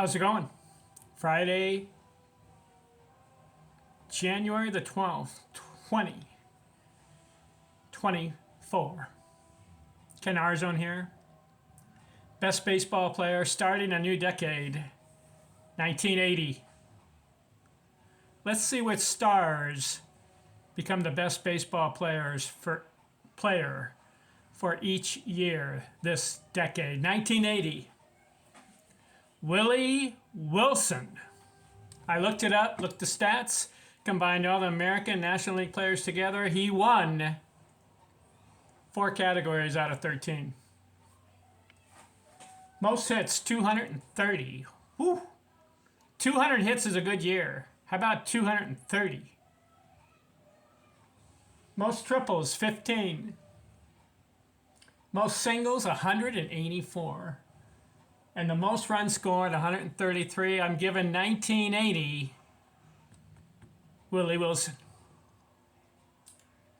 How's it going? Friday, January the 12th, 2024. Ken Arzone here. Best baseball player starting a new decade, 1980. Let's see which stars become the best baseball player for each year this decade. 1980. Willie Wilson. I looked it up, looked the stats, combined all the American National League players together. He won 4 categories out of 13. Most hits, 230. Whew. 200 hits is a good year. How about 230? Most triples, 15. Most singles, 184. And the most runs scored, 133. I'm giving 1980 Willie Wilson.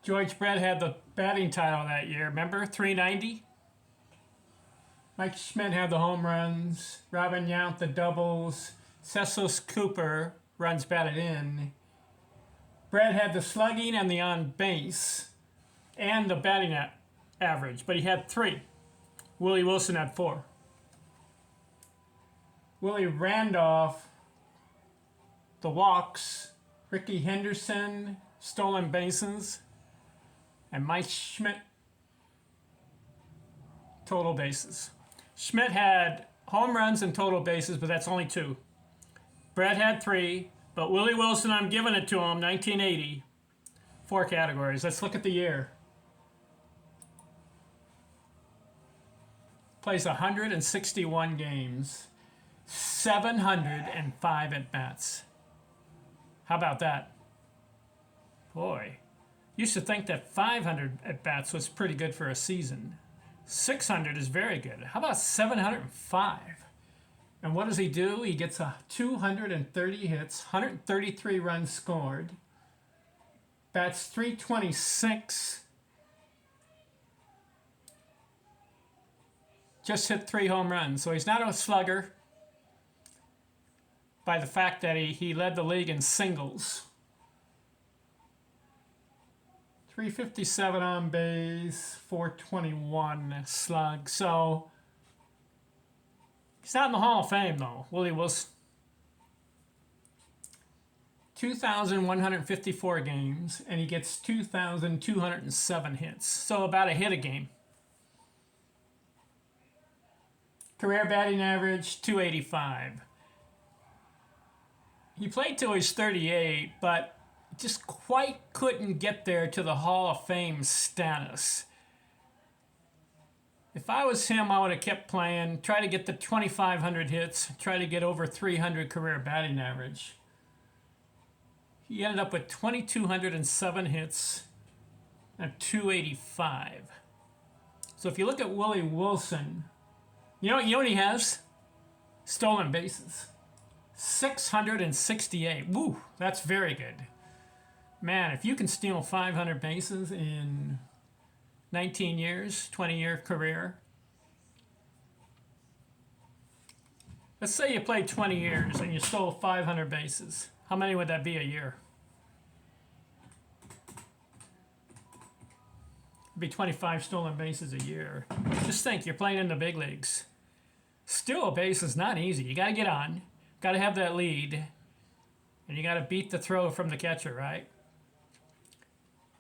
George Brett had the batting title that year. Remember? 390. Mike Schmidt had the home runs. Robin Yount the doubles. Cecil Cooper runs batted in. Brett had the slugging and the on base and the batting average, but he had 3. Willie Wilson had 4. Willie Randolph, the walks, Ricky Henderson, stolen bases, and Mike Schmidt, total bases. Schmidt had home runs and total bases, but that's only 2. Brett had 3, but Willie Wilson, I'm giving it to him, 1980. 4 categories. Let's look at the year. Plays 161 games. 705 at-bats. How about that? Boy, used to think that 500 at-bats was pretty good for a season. 600 is very good. How about 705? And what does he do? He gets 230 hits, 133 runs scored, bats 326, just hit 3 home runs. So he's not a slugger, by the fact that he led the league in singles. 357 on base, 421 slug. So he's not in the Hall of Fame, though. Willie Wilson. 2,154 games, and he gets 2,207 hits. So about a hit a game. Career batting average, 285. He played till he's 38, but just quite couldn't get there to the Hall of Fame status. If I was him, I would have kept playing, try to get the 2,500 hits, try to get over 300 career batting average. He ended up with 2,207 hits and 285. So if you look at Willie Wilson, you know what he has? Stolen bases. 668. Woo, that's very good. Man, if you can steal 500 bases in 19 years, 20-year career. Let's say you played 20 years and you stole 500 bases. How many would that be a year? It'd be 25 stolen bases a year. Just think, you're playing in the big leagues. Steal a base is not easy. You got to get on. Got to have that lead, and you got to beat the throw from the catcher, right?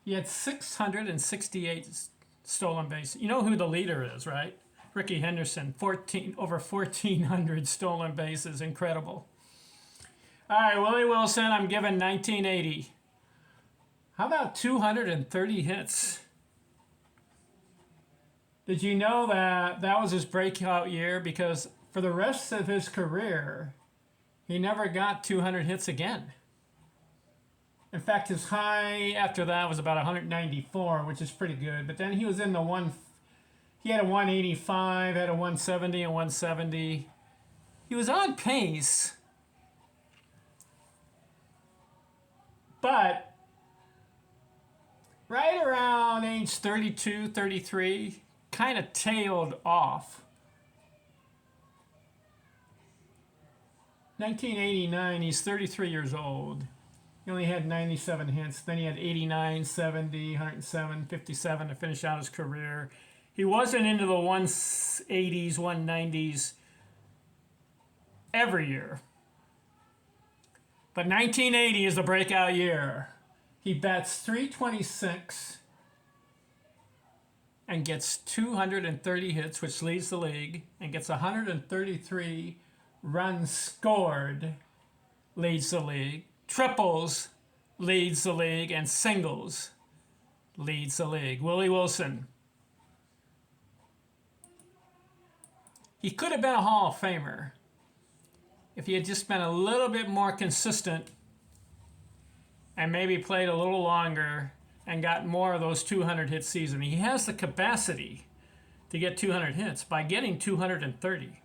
He had 668 stolen bases. You know who the leader is, right? Ricky Henderson, over 1,400 stolen bases. Incredible. All right, Willie Wilson, I'm giving 1980. How about 230 hits? Did you know that was his breakout year? Because for the rest of his career, he never got 200 hits again. In fact, his high after that was about 194, which is pretty good. But then he was in the he had a 185, had a 170, and 170. He was on pace. But right around age 32, 33, kind of tailed off. 1989, he's 33 years old. He only had 97 hits. Then he had 89, 70, 107, 57 to finish out his career. He wasn't into the 180s, 190s every year. But 1980 is the breakout year. He bats .326 and gets 230 hits, which leads the league, and gets 133 runs scored, leads the league. Triples leads the league, and singles leads the league. Willie Wilson. He could have been a Hall of Famer if he had just been a little bit more consistent and maybe played a little longer and got more of those 200 hit season. He has the capacity to get 200 hits by getting 230.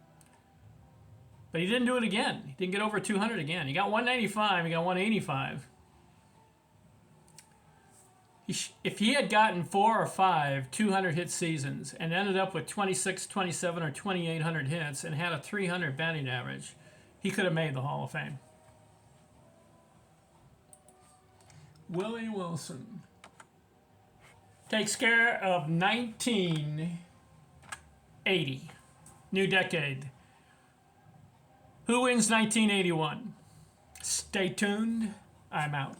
But he didn't do it again. He didn't get over 200 again. He got 195, he got 185. If he had gotten 4 or 5 200 hit seasons and ended up with 26, 27, or 2,800 hits and had a 300 batting average, he could have made the Hall of Fame. Willie Wilson takes care of 1980. New decade. Who wins 1981? Stay tuned. I'm out.